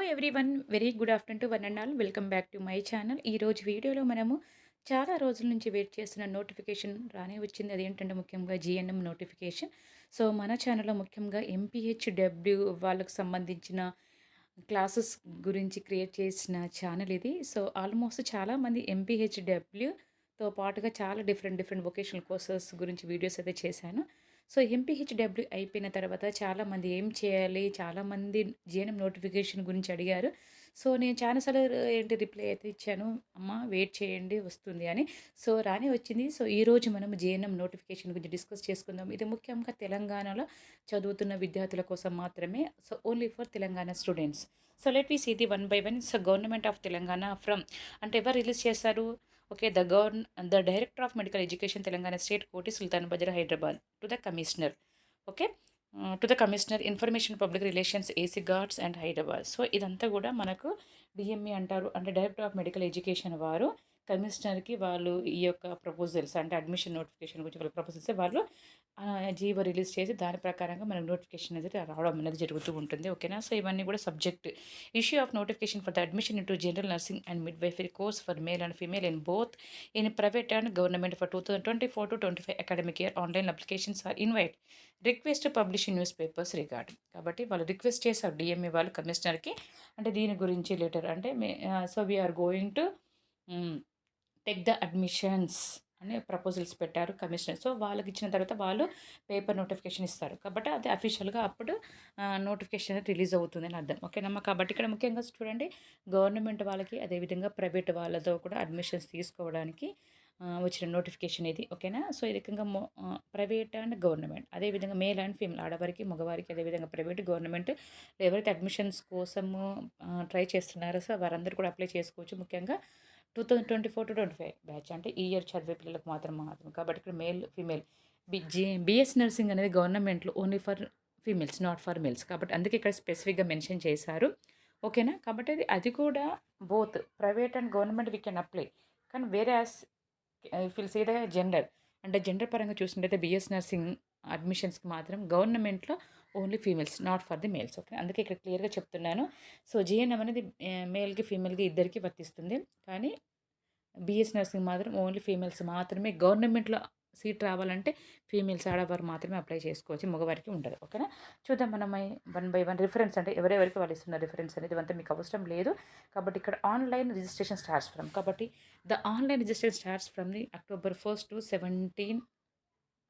Everyone. Very good afternoon to one and all. Welcome back to my channel. ఈరోజు వీడియోలో మనము చాలా రోజుల నుంచి వెయిట్ చేస్తున్న నోటిఫికేషన్ రానే వచ్చింది. అదేంటంటే ముఖ్యంగా జీఎన్ఎం నోటిఫికేషన్. సో, మన ఛానల్‌లో ముఖ్యంగా ఎంపీహెచ్‌డబ్ల్యూ వాళ్ళకి సంబంధించిన క్లాసెస్ గురించి క్రియేట్ చేసిన ఛానల్ ఇది. సో, ఆల్మోస్ట్ చాలామంది ఎంపీహెచ్‌డబ్ల్యూతో పాటుగా చాలా డిఫరెంట్ డిఫరెంట్ వొకేషనల్ కోర్సెస్ గురించి వీడియోస్ అయితే చేశాను. సో, ఎంపీహెచ్‌డబ్ల్యూ అయిపోయిన తర్వాత చాలామంది ఏం చేయాలి? చాలామంది జీఎన్ఎం నోటిఫికేషన్ గురించి అడిగారు. సో, నేను చాలా సార్లు రిప్లై అయితే ఇచ్చాను. అమ్మ వెయిట్ చేయండి వస్తుంది అని. సో, రానే వచ్చింది. సో, ఈరోజు మనం జీఎన్ఎం నోటిఫికేషన్ గురించి డిస్కస్ చేసుకుందాం. ఇది ముఖ్యంగా తెలంగాణలో చదువుతున్న విద్యార్థుల కోసం మాత్రమే. So, only for Telangana students. So, let we see the one by one. So, government of Telangana from అంటే ఎవరు రిలీజ్ చేశారు? Okay. The director of medical education Telangana state Koti Sultan Bazar Hyderabad to the commissioner. Okay. To the commissioner information public relations AC guards and Hyderabad. So, ఇదంతా కూడా మనకు DME అంటారు. అంటే director of medical education వారు కమిషనర్కి వాళ్ళు ఈ యొక్క ప్రపోజల్స్ అంటే అడ్మిషన్ నోటిఫికేషన్ గురించి వాళ్ళ ప్రపోజల్స్ వాళ్ళు జీవో రిలీజ్ చేసి దాని ప్రకారంగా మనకు నోటిఫికేషన్ అనేది రావడం అనేది జరుగుతూ ఉంటుంది. ఓకేనా. సో, ఇవన్నీ కూడా subject issue of notification for the admission into general nursing and midwifery course for male and female in both in private and government for 2024-25 academic year. Online applications are invite request publish news papers regarding. కాబట్టి వాళ్ళు request చేశారు DME వాళ్ళు కమిషనర్కి. అంటే దీని గురించి letter అంటే so we are going to take the admissions అనే proposals పెట్టారు కమిషనర్. సో, వాళ్ళకి ఇచ్చిన తర్వాత వాళ్ళు పేపర్ నోటిఫికేషన్ ఇస్తారు. కాబట్టి అది అఫీషియల్‌గా అప్పుడు నోటిఫికేషన్ అనేది రిలీజ్ అవుతుందని అర్థం. ఓకేనమ్మా. కాబట్టి ఇక్కడ ముఖ్యంగా చూడండి, గవర్నమెంట్ వాళ్ళకి అదేవిధంగా ప్రైవేట్ వాళ్ళతో కూడా అడ్మిషన్స్ తీసుకోవడానికి వచ్చిన నోటిఫికేషన్ ఇది. ఓకేనా. సో, ఈ రకంగా ప్రైవేట్ అండ్ గవర్నమెంట్ అదేవిధంగా మేల్ అండ్ ఫీమేల్ ఆడవారికి, మగవారికి అదేవిధంగా ప్రైవేట్, గవర్నమెంట్ ఎవరైతే అడ్మిషన్స్ కోసము ట్రై చేస్తున్నారో సో వారందరూ కూడా అప్లై చేసుకోవచ్చు. ముఖ్యంగా 2024-25 బ్యాచ్ అంటే ఈ ఇయర్ చదివే పిల్లలకు మాత్రం. కాబట్టి ఇక్కడ మేల్, ఫీమేల్ బీఎస్ నర్సింగ్ అనేది గవర్నమెంట్‌లో only for females, not for males. కాబట్టి అందుకే ఇక్కడ స్పెసిఫిక్‌గా మెన్షన్ చేశారు. ఓకేనా. కాబట్టి అది కూడా both private and government we can apply. కానీ వేరే as if will see the gender అంటే జెండర్ పరంగా చూసినట్టయితే బీఎస్ నర్సింగ్ అడ్మిషన్స్‌కి మాత్రం గవర్నమెంట్‌లో only females, not for the males. Okay. అందుకే ఇక్కడ క్లియర్‌గా చెప్తున్నాను. సో, జీఎన్ఎం అనేది మేల్‌కి, ఫీమేల్‌కి ఇద్దరికీ వర్తిస్తుంది. కానీ బీఎస్ నర్సింగ్ మాత్రం ఓన్లీ ఫీమేల్స్ మాత్రమే. గవర్నమెంట్‌లో సీట్ రావాలంటే ఫీమేల్స్ ఆడవారు మాత్రమే అప్లై చేసుకోవచ్చు. మగవారికి ఉండదు. ఓకేనా. చూద్దాం మనం వన్ బై వన్ రిఫరెన్స్ అంటే ఎవరెవరికి వాళ్ళు ఇస్తున్న రిఫరెన్స్ అనేది ఇదంతా మీకు అవసరం లేదు. కాబట్టి ఇక్కడ ఆన్లైన్ రిజిస్ట్రేషన్ స్టార్ట్స్ ఫ్రమ్. కాబట్టి the online registration starts from the October 1 to 17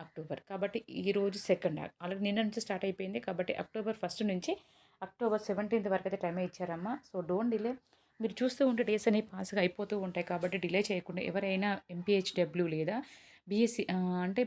October. కాబట్టి ఈరోజు సెకండ్ ఆల్రెడీ నిన్న నుంచి స్టార్ట్ అయిపోయింది. కాబట్టి October 1 నుంచి October 17 వరకు అయితే టైమే ఇచ్చారమ్మా. So, don't delay. మీరు చూస్తూ ఉంటే డేస్ అనేవి పాస్‌గా అయిపోతూ ఉంటాయి. కాబట్టి డిలే చేయకుండా ఎవరైనా ఎంపీహెచ్‌డబ్ల్యూ లేదా బీఎస్సీ అంటే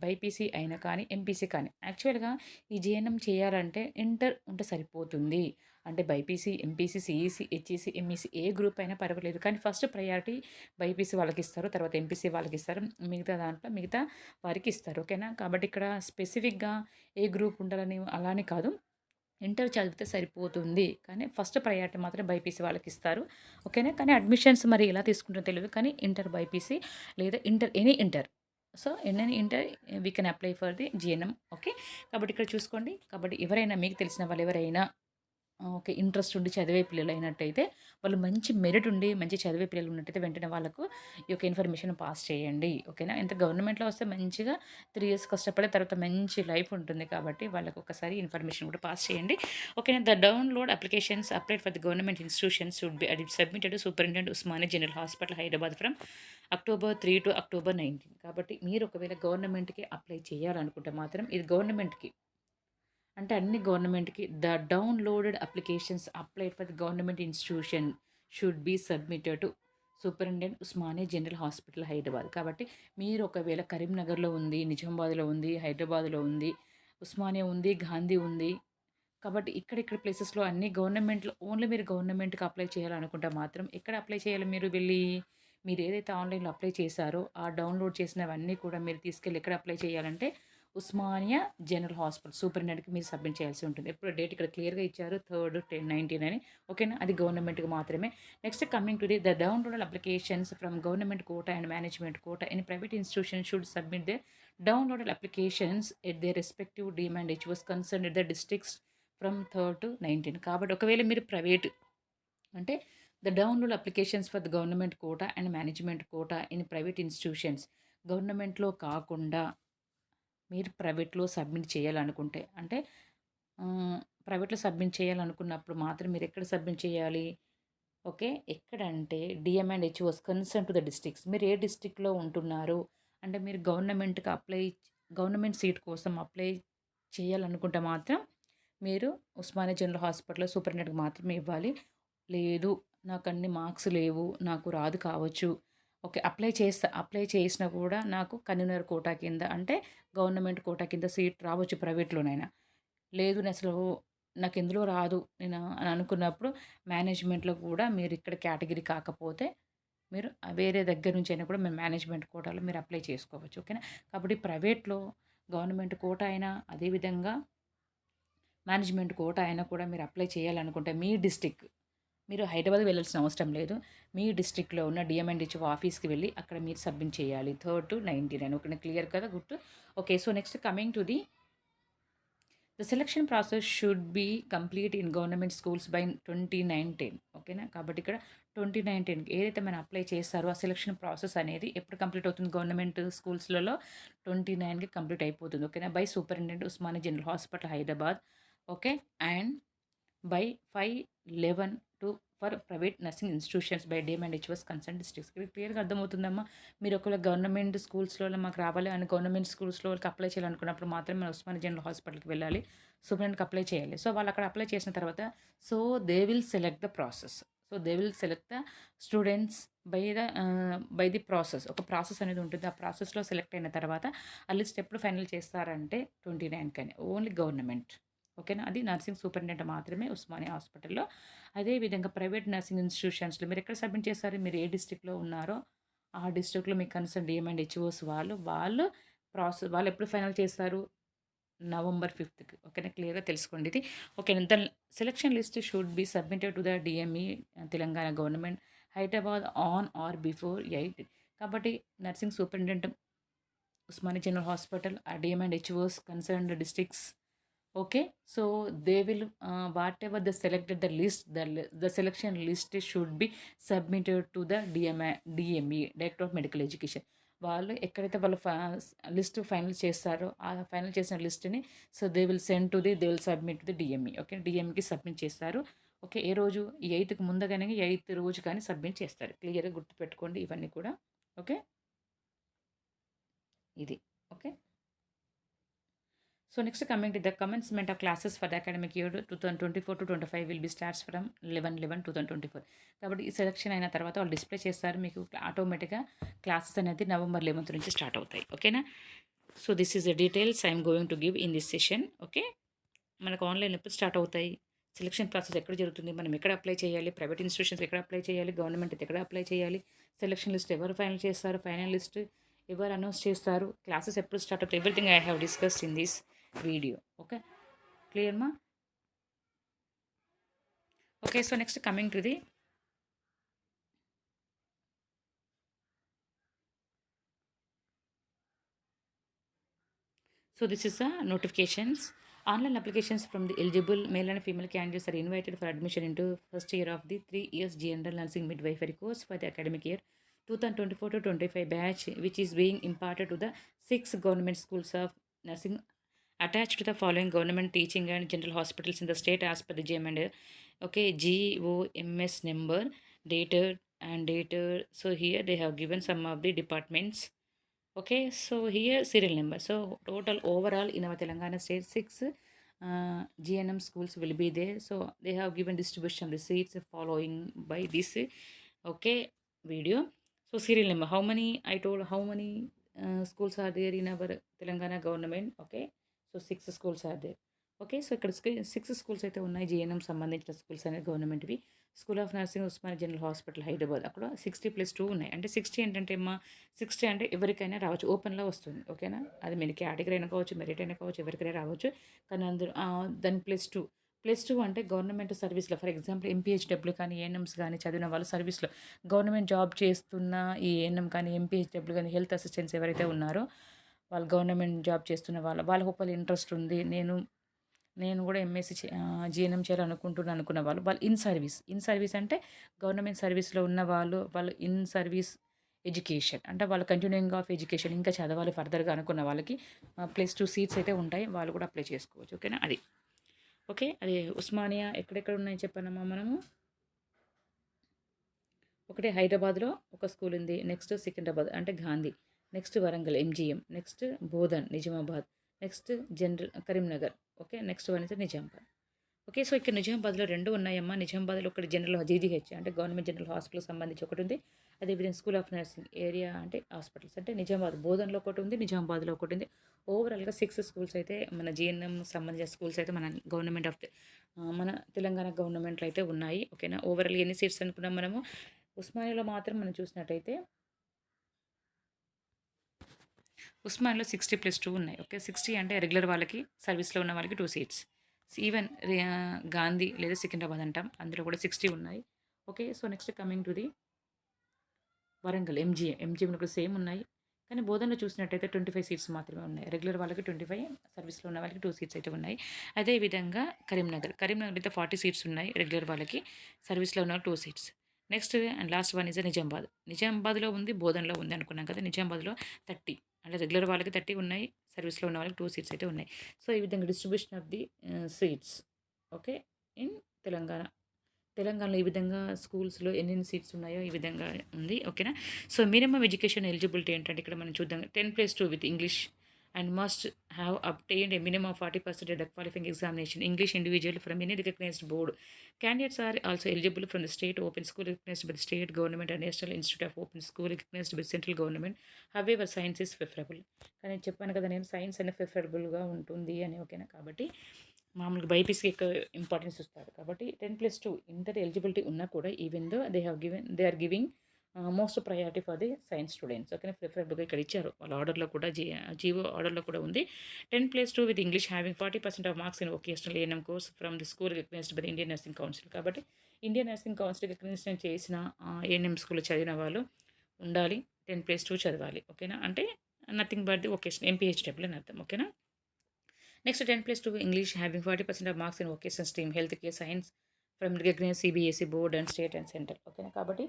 బైపీసీ అయినా కానీ, ఎంపీసీ కానీ యాక్చువల్‌గా ఈ జీఎన్ఎం చేయాలంటే ఇంటర్ ఉంటే సరిపోతుంది. అంటే BiPC, MPC, CEC, HEC, MEC ఏ గ్రూప్ అయినా పర్వాలేదు. కానీ ఫస్ట్ ప్రయారిటీ బైపీసీ వాళ్ళకిస్తారు. తర్వాత ఎంపీసీ వాళ్ళకిస్తారు. మిగతా దాంట్లో మిగతా వారికి ఇస్తారు. ఓకేనా. కాబట్టి ఇక్కడ స్పెసిఫిక్‌గా ఏ గ్రూప్ ఉండాలని అలానే కాదు. ఇంటర్ చదివితే సరిపోతుంది. కానీ ఫస్ట్ ప్రయారిటీ మాత్రం బైపీసీ వాళ్ళకిస్తారు. ఓకేనా. కానీ అడ్మిషన్స్ మరి ఎలా తీసుకుంటారో తెలీదు. కానీ ఇంటర్ బైపీసీ లేదా any inter. So, any inter we can apply for the GNM. Okay. కాబట్టి ఇక్కడ చూసుకోండి. కాబట్టి ఎవరైనా మీకు తెలిసిన వాళ్ళు ఎవరైనా ఓకే. ఇంట్రెస్ట్ ఉండి చదివే పిల్లలైనట్టయితే, వాళ్ళు మంచి మెరిట్ ఉండి, మంచి చదివే పిల్లలు ఉన్నట్టయితే వెంటనే వాళ్ళకు ఈ యొక్క ఇన్ఫర్మేషన్ పాస్ చేయండి. ఓకేనా. ఎంత గవర్నమెంట్‌లో వస్తే మంచిగా 3 ఇయర్స్ కష్టపడి తర్వాత మంచి లైఫ్ ఉంటుంది. కాబట్టి వాళ్ళకి ఒకసారి ఇన్ఫర్మేషన్ కూడా పాస్ చేయండి. ఓకేనా. The download applications applied for the government institutions should be submitted to superintendent Osmania general hospital Hyderabad from October 3 to October 19. కాబట్టి మీరు ఒకవేళ గవర్నమెంట్‌కి అప్లై చేయాలనుకుంటే మాత్రం ఇది గవర్నమెంట్‌కి అంటే అన్ని గవర్నమెంట్‌కి the downloaded applications applied for the government institution should be submitted to superintendent Osmania general hospital Hyderabad. కాబట్టి మీరు ఒకవేళ కరీంనగర్‌లో ఉంది, నిజామాబాద్‌లో ఉంది, హైదరాబాద్‌లో ఉంది, ఉస్మానియా ఉంది, గాంధీ ఉంది. కాబట్టి ఇక్కడిక్కడ ప్లేసెస్‌లో అన్ని గవర్నమెంట్‌లో ఓన్లీ మీరు గవర్నమెంట్‌కి అప్లై చేయాలనుకుంటే మాత్రం ఎక్కడ అప్లై చేయాలి మీరు వెళ్ళి? మీరు ఏదైతే ఆన్‌లైన్‌లో అప్లై చేశారో ఆ డౌన్‌లోడ్ చేసినవన్నీ కూడా మీరు తీసుకెళ్ళి ఎక్కడ అప్లై చేయాలంటే ఉస్మానియా జనరల్ హాస్పిటల్ సూపరింటెండెంట్‌కి మీరు సబ్మిట్ చేయాల్సి ఉంటుంది. ఎప్పుడు డేట్ ఇక్కడ క్లియర్‌గా ఇచ్చారు 3, 10, 19 అని. ఓకేనా. అది గవర్నమెంట్‌కి మాత్రమే. Next coming to the downloaded applications from government quota and management quota in private institution should submit the downloaded applications at their respective deemed HOs concerned at the districts from 3rd to 19. కాబట్టి ఒకవేళ మీరు private అంటే the download applications for the government quota and management quota in private institutions. గవర్నమెంట్‌లో కాకుండా మీరు ప్రైవేట్‌లో submit చేయాలనుకుంటే అంటే ప్రైవేట్‌లో సబ్మిట్ చేయాలనుకున్నప్పుడు మాత్రం మీరు ఎక్కడ సబ్మిట్ చేయాలి? ఓకే. ఎక్కడంటే DM and HOs concern to the districts. మీరు ఏ డిస్ట్రిక్ట్‌లో ఉంటున్నారు? అంటే మీరు గవర్నమెంట్ సీట్ కోసం అప్లై చేయాలనుకుంటే మాత్రం మీరు ఉస్మానియా జనరల్ హాస్పిటల్‌లో సూపరింటెండెంట్‌కి మాత్రమే ఇవ్వాలి. లేదు నాకు అన్ని మార్క్స్ లేవు, నాకు రాదు కావచ్చు. ఓకే. అప్లై చేసినా కూడా నాకు కన్వీనర్ కోటా కింద అంటే గవర్నమెంట్ కోటా కింద సీట్ రావచ్చు ప్రైవేట్‌లోనైనా. లేదు నేనసలు నాకెందులో రాదు అని అనుకున్నప్పుడు మేనేజ్మెంట్‌లో కూడా మీరిక్కడ కేటగిరీ కాకపోతే మీరు వేరే దగ్గర నుంచైనా కూడా మేము మేనేజ్మెంట్ కోటాలో మీరు అప్లై చేసుకోవచ్చు. ఓకేనా. కాబట్టి ప్రైవేట్‌లో గవర్నమెంట్ కోటా అయినా అదేవిధంగా మేనేజ్మెంట్ కోటా అయినా కూడా మీరు అప్లై చేయాలనుకుంటే మీ డిస్ట్రిక్ట్ మీరు హైదరాబాద్ వెళ్ళాల్సిన అవసరం లేదు. మీ డిస్ట్రిక్ట్‌లో ఉన్న డీఎంఎండ్‌హెచ్ఓ ఆఫీస్‌కి వెళ్ళి అక్కడ మీరు సబ్మిట్ చేయాలి. 3rd to 19 ఓకేనా. క్లియర్ కదా? గుర్తు. Okay. So next coming to the selection process should be complete in government schools by 2019. ఓకేనా. కాబట్టి ఇక్కడ 2019కి ఏదైతే మనం అప్లై చేస్తారో ఆ సెలక్షన్ ప్రాసెస్ అనేది ఎప్పుడు కంప్లీట్ అవుతుంది? గవర్నమెంట్ స్కూల్స్‌లలో 29కి కంప్లీట్ అయిపోతుంది. ఓకేనా. By superintendent Osmania general hospital Hyderabad. Okay. And by 5/11 to for private nursing institutions by DM and HOs concern districts. ఇక్కడ క్లియర్‌గా అర్థమవుతుందమ్మా. మీరు ఒకవేళ గవర్నమెంట్ స్కూల్స్‌లో మాకు రావాలి అని గవర్నమెంట్ స్కూల్స్‌లో వాళ్ళకి అప్లై చేయాలనుకున్నప్పుడు మాత్రమే మనం ఉస్మానియా జనరల్ హాస్పిటల్‌కి వెళ్ళాలి. సూపరింటెండెంట్‌కి అప్లై చేయాలి. సో వాళ్ళు అక్కడ అప్లై చేసిన తర్వాత so they will select the process. So they will select the students by the process. ఒక ప్రాసెస్ అనేది ఉంటుంది. ఆ ప్రాసెస్‌లో సెలెక్ట్ అయిన తర్వాత ఆ లిస్ట్ ఎప్పుడు ఫైనల్ చేస్తారంటే 29 ఓన్లీ గవర్నమెంట్. ఓకేనా. అది నర్సింగ్ సూపరింటెండెంట్ మాత్రమే ఉస్మానియా హాస్పిటల్‌లో. అదేవిధంగా ప్రైవేట్ నర్సింగ్ ఇన్స్టిట్యూషన్స్‌లో మీరు ఎక్కడ సబ్మిట్ చేస్తారు? మీరు ఏ డిస్ట్రిక్ట్‌లో ఉన్నారో ఆ డిస్ట్రిక్ట్‌లో మీ కన్సర్న్ డీఎం అండ్ హెచ్ఓస్ వాళ్ళు ఎప్పుడు ఫైనల్ చేస్తారు? నవంబర్ 5థ్‌కి. ఓకేనా. క్లియర్‌గా తెలుసుకోండి ఇది. ఓకేనా. The selection list should be submitted to the DME Telangana government Hyderabad on or before 8. కాబట్టి nursing superintendent Osmania general hospital, DM and HOs concerned districts. Okay, so they will whatever they selected the list, the selection list should be submitted to the DME, Director of Medical Education. వాళ్ళు ఎక్కడైతే వాళ్ళు list final చేస్తారో ఆ final చేసిన లిస్ట్ని so they will submit the DME. Okay. డిఎంఈకి submit చేస్తారు. Okay. ఏ రోజు ఈ 8కి ముందుగానే 8th రోజు కానీ సబ్మిట్ చేస్తారు. క్లియర్గా గుర్తుపెట్టుకోండి ఇవన్నీ కూడా. ఓకే. ఇది. Okay. So next coming to the commencement of classes for the academic year 2024 to 25 will be starts from 11/11/2024. కాబట్టి ఈ సెలక్షన్ అయిన తర్వాత వాళ్ళు డిస్ప్లే చేస్తారు. మీకు ఆటోమేటిక్‌గా క్లాసెస్ అనేది నవంబర్ 11th నుంచి స్టార్ట్ అవుతాయి. ఓకేనా. So this is the details I'm going to give in this session. Okay. మనకు ఆన్లైన్ ఎప్పుడు స్టార్ట్ అవుతాయి? సెలక్షన్ ప్రాసెస్ ఎక్కడ జరుగుతుంది? మనం ఎక్కడ అప్లై చేయాలి? ప్రైవేట్ ఇన్స్టిట్యూషన్స్ ఎక్కడ అప్లై చేయాలి? గవర్నమెంట్ ఎక్కడ అప్లై చేయాలి? సెలక్షన్ లిస్ట్ ఎవరు ఫైనల్ చేస్తారు? ఫైనల్ లిస్ట్ ఎవరు అనౌన్స్ చేస్తారు? క్లాసెస్ ఎప్పుడు స్టార్ట్ అవుతాయి? Everything I have discussed in this video. Okay, clear ma? Okay, so next coming to the so this is the notifications. Online applications from the eligible male and female candidates are invited for admission into first year of the 3 years general nursing midwifery course for the academic year 2024 to 25 batch, which is being imparted to the 6 government schools of nursing attached to the following government teaching and general hospitals in the state as per the GMND. Okay, GOMS number, dated. So here they have given some of the departments. Okay, so here serial number. So total overall in our Telangana state 6 GNM schools will be there. So they have given distribution of the seats following by this okay video. So serial number, how many I told how many schools are there in our Telangana government? Okay, so 6 schools are there. Okay. So ఇక్కడ 6 schools అయితే ఉన్నాయి. GNM సంబంధించిన schools అనేవి గవర్నమెంట్వి. School of nursing Osmania general hospital Hyderabad అక్కడ 60+2 ఉన్నాయి. అంటే 60 ఏంటంటే 60 అంటే ఎవరికైనా రావచ్చు. ఓపెన్‌లో వస్తుంది. ఓకేనా. అది మీరు కేటగిరీ అయినా కావచ్చు, మెరిట్ అయినా కావచ్చు, ఎవరికైనా రావచ్చు. కానీ అందరూ దాని +2 అంటే గవర్నమెంట్ సర్వీస్‌లో ఫర్ ఎగ్జాంపుల్ ఎంపీహెచ్‌డబ్ల్యూ కానీ, ఏఎన్ఎమ్స్ కానీ చదివిన వాళ్ళు సర్వీస్‌లో గవర్నమెంట్ జాబ్ చేస్తున్న ఈ ఏఎన్ఎం కానీ, ఎంపీహెచ్‌డబ్ల్యూ కానీ, హెల్త్ అసిస్టెంట్స్ ఎవరైతే ఉన్నారో వాళ్ళు గవర్నమెంట్ జాబ్ చేస్తున్న వాళ్ళకి ఒకవేళ ఇంట్రెస్ట్ ఉంది. నేను కూడా ఎంఎస్సి జీఎన్ఎం చేయాలనుకుంటున్నాను అనుకున్న వాళ్ళు వాళ్ళు ఇన్ సర్వీస్ అంటే గవర్నమెంట్ సర్వీస్లో ఉన్న వాళ్ళు ఇన్ సర్వీస్ ఎడ్యుకేషన్ అంటే వాళ్ళు కంటిన్యూయింగ్ ఆఫ్ ఎడ్యుకేషన్ ఇంకా చదవాలి ఫర్దర్గా అనుకున్న వాళ్ళకి +2 సీట్స్ అయితే ఉంటాయి. వాళ్ళు కూడా అప్లై చేసుకోవచ్చు. ఓకేనా అది. ఓకే. అది ఉస్మానియా ఎక్కడెక్కడ ఉన్నాయని చెప్పానమ్మా మనము. ఒకటి హైదరాబాద్లో ఒక స్కూల్ ఉంది. నెక్స్ట్ సికింద్రాబాద్ అంటే Gandhi, next Warangal MGM, next Bodhan Nizamabad, next general Karimnagar. Okay. Next one అయితే నిజామాబాద్. ఓకే. సో ఇక్కడ నిజామాబాద్లో 2 ఉన్నాయమ్మా. నిజామాబాద్లో ఒకటి జనరల్ జీజీహెచ్ అంటే గవర్నమెంట్ జనరల్ హాస్పిటల్కి సంబంధించి ఒకటి ఉంది. అదేవిధంగా స్కూల్ ఆఫ్ నర్సింగ్ ఏరియా అంటే హాస్పిటల్స్ అంటే నిజామాబాద్ బోధన్లో ఒకటి ఉంది. నిజామాబాద్లో ఒకటి ఉంది. ఓవరాల్గా 6 స్కూల్స్ అయితే మన జీఎన్ఎం సంబంధించిన స్కూల్స్ అయితే మన గవర్నమెంట్ ఆఫ్ మన తెలంగాణ గవర్నమెంట్లో అయితే ఉన్నాయి. ఓకేనా. ఓవరాల్ ఎన్ని సీట్స్ అనుకున్నాం మనము. ఉస్మానియాలో మాత్రం మనం చూసినట్టయితే ఉస్మానియాలో 60+2 ఉన్నాయి. ఓకే. 60 అంటే రెగ్యులర్ వాళ్ళకి సర్వీస్లో ఉన్న వాళ్ళకి 2 సీట్స్. ఈవెన్ గాంధీ లేదా సికింద్రాబాద్ అంటాం అందులో కూడా 60 ఉన్నాయి. Okay. So next coming to the Warangal ఎంజీఎంలో కూడా సేమ్ ఉన్నాయి. కానీ బోధనలో చూసినట్టయితే 25 సీట్స్ మాత్రమే ఉన్నాయి. రెగ్యులర్ వాళ్ళకి 25, సర్వీస్లో ఉన్న వాళ్ళకి 2 సీట్స్ అయితే ఉన్నాయి. అదేవిధంగా కరీంనగర్ అయితే 40 సీట్స్ ఉన్నాయి. రెగ్యులర్ వాళ్ళకి, సర్వీస్లో ఉన్న 2 seats. Next and last one is నిజామాబాద్లో ఉంది, బోధనలో ఉంది అనుకున్నాం కదా. నిజామాబాద్లో 30 అంటే రెగ్యులర్ వాళ్ళకి 30 ఉన్నాయి. సర్వీస్లో ఉన్న వాళ్ళకి 2 సీట్స్ అయితే ఉన్నాయి. సో ఈ విధంగా distribution of the seats okay in Telangana. తెలంగాణలో ఈ విధంగా స్కూల్స్లో ఎన్నెన్ని సీట్స్ ఉన్నాయో ఈ విధంగా ఉంది. ఓకేనా. సో మినిమం ఎడ్యుకేషన్ ఎలిజిబిలిటీ ఏంటంటే ఇక్కడ మనం చూద్దాం. 10+2 with English and must have obtained A minimum of 40% at the qualifying examination English individual from any recognized board. Candidates are also eligible from the state open school recognized by the state government and National Institute of Open School recognized by central government. However, science is preferable. కానీ చెప్పాను కదా నేను science అనే ప్రిఫరబుల్గా ఉంటుంది అని. ఓకేనా. కాబట్టి మామూలుగా బైపీసీకి ఎక్కువ ఇంపార్టెన్స్ ఇస్తారు. కాబట్టి 10+2 ఇంటర్ ఎలిజిబిలిటీ ఉన్నా కూడా even though they are giving most priority for the science students. ఓకేనా. ప్రిఫరబుల్గా ఇక్కడ ఇచ్చారు వాళ్ళ ఆర్డర్లో కూడా జీవో ఆర్డర్లో కూడా ఉంది. 10+2 with English having 40% of marks in vocational ANM course from the school recognized by the Indian Nursing Council. కాబట్టి ఇండియన్ నర్సింగ్ కౌన్సిల్ రికగ్నైజ్ చేసిన ఏఎన్ఎం స్కూల్ చదివిన వాళ్ళు ఉండాలి. 10+2 చదవాలి. ఓకేనా. అంటే nothing but the vocation MPHW అని అర్థం. ఓకేనా. Next 10+2 English having 40% of marks in vocation stream health care science from recognize CBSE board and state and centre. ఓకేనా. కాబట్టి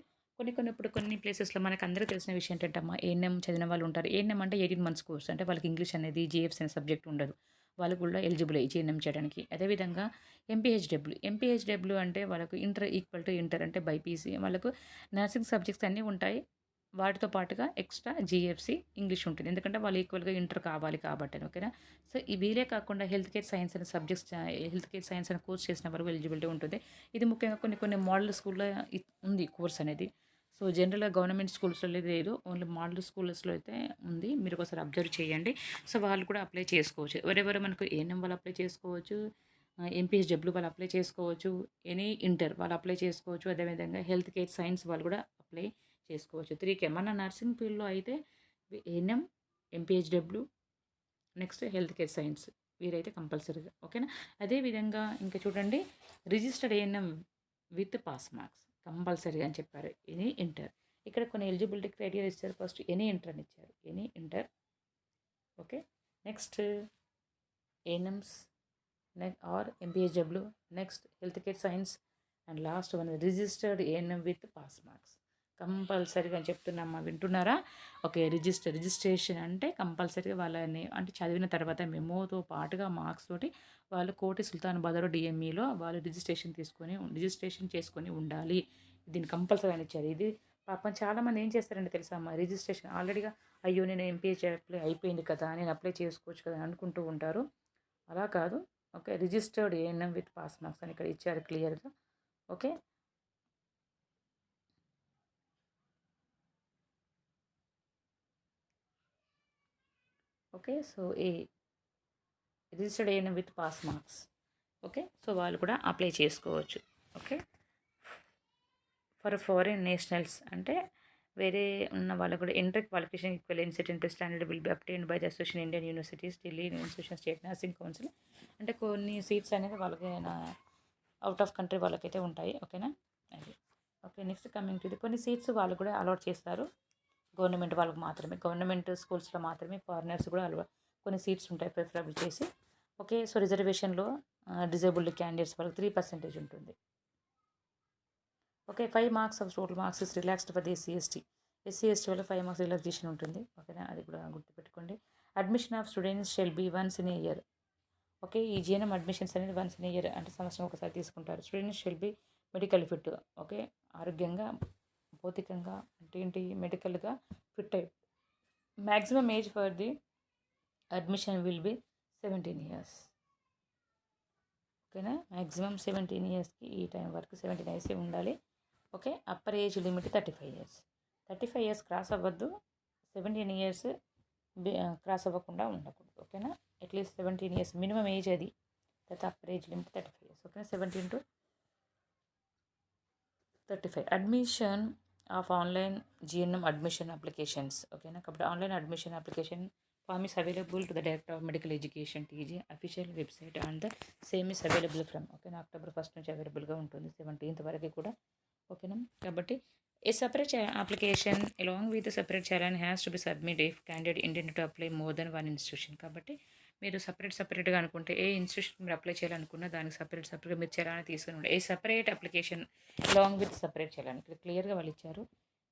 కొన్ని ప్లేసెస్లో మనకు అందరూ తెలిసిన విషయం ఏంటంటే అమ్మా ఏఎన్ఎం చదివిన వాళ్ళు ఉంటారు. ఏఎన్ఎం అంటే 18 మంత్స్ కోర్స్ అంటే వాళ్ళకి ఇంగ్లీష్ అనేది జిఎఫ్స్ అనే సబ్జెక్ట్ ఉండదు. వాళ్ళు కూడా ఎలిజిబుల్ జీఎన్ఎం చేయడానికి. అదేవిధంగా ఎంపీహెచ్డబ్ల్యూ అంటే వాళ్ళకు ఇంటర్ ఈక్వల్ టు ఇంటర్ అంటే బైపీసీ వాళ్ళకు నర్సింగ్ సబ్జెక్ట్స్ అన్నీ ఉంటాయి. వాటితో పాటుగా ఎక్స్ట్రా జీఎఫ్సీ ఇంగ్లీష్ ఉంటుంది. ఎందుకంటే వాళ్ళు ఈక్వల్గా ఇంటర్ కావాలి కాబట్టి. ఓకేనా. సో వీలే కాకుండా హెల్త్ కేర్ సైన్స్ అనే హెల్త్ కేర్ సైన్స్ అనే కోర్స్ చేసిన వరకు ఎలిజిబిలిటీ ఉంటుంది. ఇది ముఖ్యంగా కొన్ని మోడల్ స్కూల్లో ఉంది కోర్స్ అనేది. సో జనరల్గా గవర్నమెంట్ స్కూల్స్లో లేదు, ఓన్లీ మోడల్ స్కూల్స్లో అయితే ఉంది. మీరు ఒకసారి అబ్జర్వ్ చేయండి. సో వాళ్ళు కూడా అప్లై చేసుకోవచ్చు. ఎవరెవరు మనకు ఏఎన్ఎం వాళ్ళు అప్లై చేసుకోవచ్చు, ఎంపీహెచ్డబ్ల్యూ వాళ్ళు అప్లై చేసుకోవచ్చు, ఎనీ ఇంటర్ వాళ్ళు అప్లై చేసుకోవచ్చు. అదేవిధంగా హెల్త్ కేర్ సైన్స్ వాళ్ళు కూడా అప్లై చేసుకోవచ్చు. 3K మన నర్సింగ్ ఫీల్డ్లో అయితే ANM, MPHW, next health care science వీరైతే కంపల్సరీగా. ఓకేనా. అదేవిధంగా ఇంకా చూడండి registered ANM with pass marks కంపల్సరీగా అని చెప్పారు. Any inter. ఇక్కడ కొన్ని ఎలిజిబిలిటీ క్రైటీరియా ఇచ్చారు. ఫస్ట్ ఎనీ ఇంటర్ అని ఇచ్చారు. Any inter. Okay. Next ANMs or MPHW, next health care science and last one registered ANM with pass marks కంపల్సరీగా అని చెప్తున్నామ్మా. వింటున్నారా. ఓకే. రిజిస్ట్రేషన్ అంటే కంపల్సరీగా వాళ్ళని అంటే చదివిన తర్వాత మెమోతో పాటుగా మార్క్స్ తోటి వాళ్ళు కోటి సుల్తాన్ బజార్ డిఎంఈలో వాళ్ళు రిజిస్ట్రేషన్ చేసుకొని ఉండాలి. దీన్ని కంపల్సరీ అని ఇచ్చారు. ఇది పాపం చాలామంది ఏం చేస్తారంటే తెలుసా అమ్మా, రిజిస్ట్రేషన్ ఆల్రెడీగా అయ్యో నేను ఎంపీహెచ్ అప్లై అయిపోయింది కదా నేను అప్లై చేసుకోవచ్చు కదా అనుకుంటూ ఉంటారు. అలా కాదు. Okay. Registered ANM with pass marks అని ఇక్కడ ఇచ్చారు క్లియర్గా. Okay. Okay. So registered ANM with pass marks. Okay. So వాళ్ళు కూడా అప్లై చేసుకోవచ్చు. ఓకే. ఫర్ ఫారిన్ నేషనల్స్ అంటే వేరే ఉన్న వాళ్ళకు కూడా enter qualification equivalence plus standard will be obtained by the association Indian universities Delhi institution state nursing council. అంటే కొన్ని సీట్స్ అనేది వాళ్ళకి అవుట్ ఆఫ్ కంట్రీ వాళ్ళకైతే ఉంటాయి. ఓకేనా. అది ఓకే. నెక్స్ట్ కమింగ్ టు ఇది కొన్ని సీట్స్ వాళ్ళు కూడా అలాట్ చేస్తారు గవర్నమెంట్ వాళ్ళకి మాత్రమే. గవర్నమెంట్ స్కూల్స్లో మాత్రమే ఫారినర్స్ కూడా కొన్ని సీట్స్ ఉంటాయి ప్రిఫరబుల్ చేసి ఓకే. సో, రిజర్వేషన్‌లో డిజేబుల్డ్ క్యాండిడేట్స్ వాళ్ళకి 3% ఉంటుంది. Okay. 5 marks of total marks is relaxed for the SC, ST. SC, ST వల్ల 5 మార్క్స్ రిలాక్సేషన్ ఉంటుంది. ఓకేనా? అది కూడా గుర్తుపెట్టుకోండి. Admission of students shall be once in a year. Okay. ఈ జీఎన్ఎం అడ్మిషన్స్ అనేది వన్స్ ఇన్ ఎ ఇయర్ అంటే సంవత్సరం ఒకసారి తీసుకుంటారు. Students shall be medical fit. Okay. ఆరోగ్యంగా, భౌతికంగా అంటే ఏంటి మెడికల్‌గా ఫిట్ అయ్యి maximum age for the admission will be 17 years. ఓకేనా? మాక్సిమం 17 ఇయర్స్‌కి ఈ టైం వరకు 17 ఇయర్సే ఉండాలి. Okay. Upper age limit 35 years. 35 years cross అవ్వద్దు. 17 ఇయర్స్ క్రాస్ అవ్వకుండా ఉండకూడదు. ఓకేనా? అట్లీస్ట్ 17 ఇయర్స్ మినిమం ఏజ్ అది. తర్వాత అప్పర్ ఏజ్ లిమిట్ 35 ఇయర్స్. ఓకేనా? 17-35. Admission of online GNM admission applications. ఓకేనా? కాబట్టి online admission application form is available to the Director of Medical Education TG official website and the same is available from ఓకేనా October 1 నుంచి అవైలబుల్గా ఉంటుంది 17th వరకు కూడా. ఓకేనా? కాబట్టి a separate application along with separate challan has to be submit if candidate intend to apply more then one institution. కాబట్టి మీరు సపరేట్గా అనుకుంటే ఏ ఇన్స్టిట్యూషన్ మీరు అప్లై చేయాలనుకున్నా దానికి సపరేట్గా మీరు చలాన్ తీసుకుని ఉండాలి. A separate application along with separate challan ఇక్కడ క్లియర్గా వాళ్ళు ఇచ్చారు.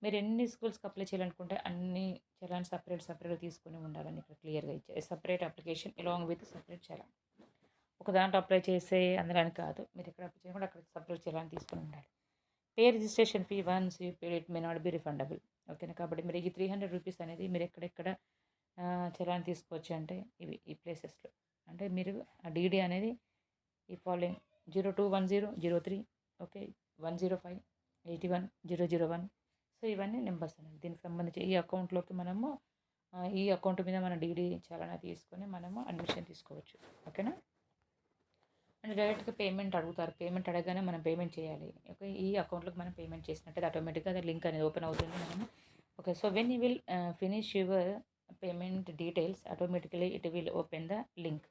మీరు ఎన్ని స్కూల్స్కి అప్లై చేయాలనుకుంటే అన్ని చలాన్ సపరేట్గా తీసుకుని ఉండాలని ఇక్కడ క్లియర్గా ఇచ్చారు. Separate application along with separate challan. ఒక దాంట్లో అప్లై చేసే అందరాని కాదు, మీరు ఎక్కడ అప్లై చేయకుండా అక్కడ సపరేట్ చలాన్ తీసుకుని ఉండాలి. Pay registration fee once you pay it may not be refundable. ఓకేనా? కాబట్టి మీరు ఈ 300 రూపీస్ అనేది మీరు ఎక్కడెక్కడ చలాన్ తీసుకోవచ్చు అంటే ఈ ప్లేసెస్లో అంటే మీరు ఆ డీడీ అనేది ఈ ఫాలోయింగ్ 021003 ఓకే 105 81 001. సో ఇవన్నీ నెంబర్స్ అనేది దీనికి సంబంధించి ఈ అకౌంట్లోకి మనము ఈ అకౌంట్ మీద మన డీడీ చలానా తీసుకొని మనము అడ్మిషన్ తీసుకోవచ్చు. ఓకేనా? అంటే డైరెక్ట్గా పేమెంట్ అడుగుతారు. పేమెంట్ అడగగానే మనం పేమెంట్ చేయాలి. ఓకే. ఈ అకౌంట్లోకి మనం పేమెంట్ చేసినట్టు ఆటోమేటిక్గా అది లింక్ అనేది ఓపెన్ అవుతుంది మనము. Okay. So when you will finish your payment details automatically it will open the link.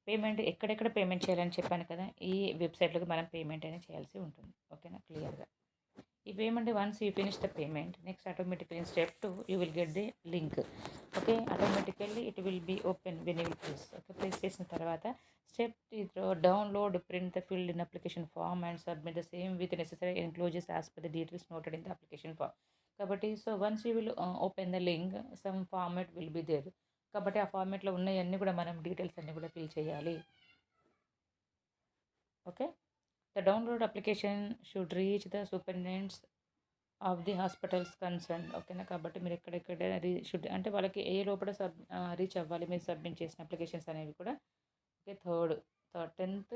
Payment ఎక్కడెక్కడ పేమెంట్ చేయాలని చెప్పాను కదా, ఈ వెబ్సైట్లోకి మనం పేమెంట్ అనేది చేయాల్సి ఉంటుంది. ఓకేనా? క్లియర్గా ఈ payment once you finish the payment next automatically in step 2 you will get the link. Okay. Automatically it will be open when you will press. Okay. Press చేసిన తర్వాత step download print the filled in application form and submit the same with necessary enclosures as per the details noted in the application form. కాబట్టి so once you will open the link some format will be there. కాబట్టి ఆ ఫార్మాట్లో ఉన్నవన్నీ కూడా మనం details అన్నీ కూడా fill చేయాలి. Okay. The download application should reach the superintendents of the hospitals concern. ఓకేనా? కాబట్టి మీరు ఎక్కడెక్కడ షుడ్ అంటే వాళ్ళకి ఏ లోపల రీచ్ అవ్వాలి మీరు సబ్మిట్ చేసిన అప్లికేషన్స్ అనేవి కూడా. ఓకే. 10th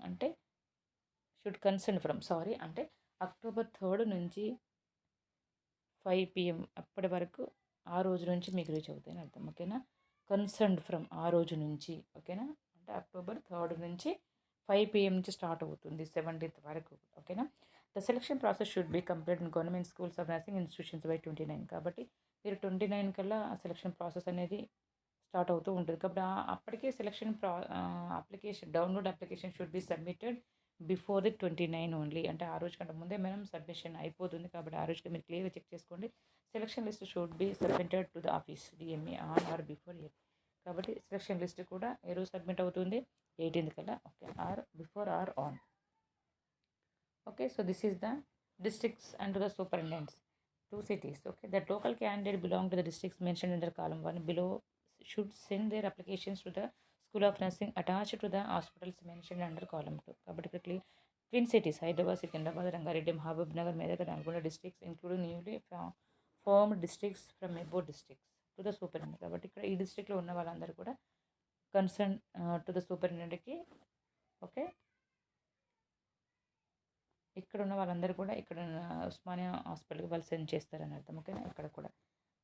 అంటే షుడ్ కన్సర్న్ ఫ్రమ్ అంటే అక్టోబర్ 3 నుంచి 5 PM అప్పటి వరకు ఆ రోజు నుంచి మీకు రీచ్ అవుతాయని అర్థం. ఓకేనా? కన్సర్న్డ్ ఫ్రమ్ ఆ రోజు నుంచి. ఓకేనా? అంటే అక్టోబర్ 3 నుంచి 5 PM నుంచి స్టార్ట్ అవుతుంది 17th వరకు. ఓకేనా? The selection process should be complete in government schools of nursing institutions by 29. కాబట్టి మీరు 29 కల్లా సెలక్షన్ ప్రాసెస్ అనేది స్టార్ట్ అవుతూ ఉంటుంది. కాబట్టి అప్పటికే selection application download application should be submitted before the 29 only. అంటే ఆ రోజు కంటే ముందే మనం సబ్మిషన్ అయిపోతుంది. కాబట్టి ఆ రోజుకి మీరు క్లియర్గా చెక్ చేసుకోండి. Selection list should be submitted to the office DMA on or before year. కాబట్టి సెలక్షన్ లిస్ట్ కూడా ఏ రోజు సబ్మిట్ అవుతుంది 18th కల్లా. Okay. Or before or on. Okay, so this is the districts and the superintendents, 2 cities. Okay, that local candidate belong to the districts mentioned under column 1 below should send their applications to the School of Nursing attached to the hospitals mentioned under column 2. కాబట్టి quickly twin cities Hyderabad, Secunderabad, Rangareddy, Mahabub Nagar, Medak, Nalgonda districts including newly formed districts from above districts to the superintendent. కాబట్టి ఇక్కడ ఈ డిస్ట్రిక్ట్లో ఉన్న వాళ్ళందరూ కూడా concern to the సూపరింటెండెంట్కి. Okay. ఇక్కడ ఉన్న వాళ్ళందరూ కూడా ఇక్కడ ఉస్మానియా హాస్పిటల్కి వాళ్ళు సెండ్ చేస్తారని అర్థం. ఓకేనా? ఇక్కడ కూడా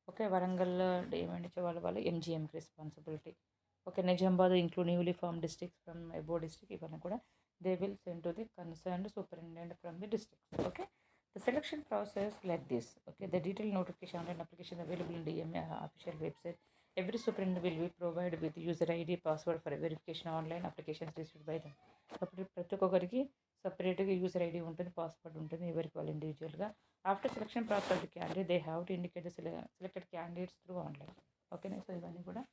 ఓకే. వరంగల్లో ఏమంటే వాళ్ళు ఎంజీఎంకి responsibility. Okay. Nizamabad include newly form districts from above district ఇవన్నీ కూడా they will send to the concerned superintendent from the district. Okay. The selection process like this. Okay. The detail notification online application available in DMA official website. Every superintendent will be provided with user ID, password for verification online applications received by them. కాబట్టి ప్రతి ఒక్కరికి సపరేట్గా user ID ఉంటుంది, password ఉంటుంది ఎవరికి వాళ్ళు ఇండివిజువల్గా. After selection process of the candidate they have to indicate the selected candidates through online. ఓకేనా? సో ఇవన్నీ కూడా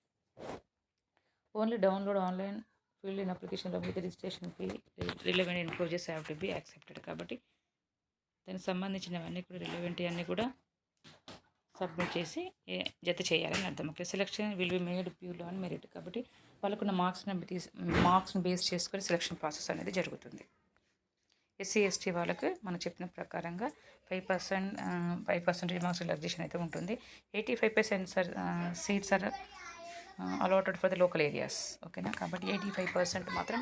only download online filled in అప్లికేషన్లో with registration fee relevant enclosures have to be accepted. కాబట్టి దానికి సంబంధించినవన్నీ కూడా రిలవెంట్ అన్నీ కూడా సబ్మిట్ చేసి జత చేయాలని అర్థం. Okay, selection will be made purely on merit. కాబట్టి వాళ్ళకున్న మార్క్స్ని బేస్ చేసుకొని సెలక్షన్ ప్రాసెస్ అనేది జరుగుతుంది. ఎస్సీ ఎస్టీ వాళ్ళకు మనం చెప్పిన ప్రకారంగా 5% మార్క్స్ రిలాక్సేషన్ అయితే ఉంటుంది. 85% seats are allotted for the local areas. ఓకేనా, కాబట్టి 85% మాత్రం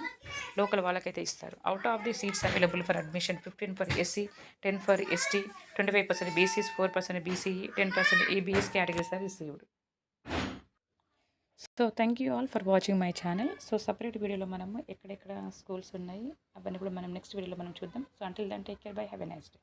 లోకల్ వాళ్ళకైతే ఇస్తారు. Out of the seats available for admission 15 for SC, 10 for ST, 25% BCs, 4% BCE, 10% EBS categories are received. So thank you all for watching my channel. So separate వీడియోలో మనము ఎక్కడెక్కడ schools ఉన్నాయి అవన్నీ కూడా మనం నెక్స్ట్ వీడియోలో మనం చూద్దాం. So until then take care, bye, have a nice day.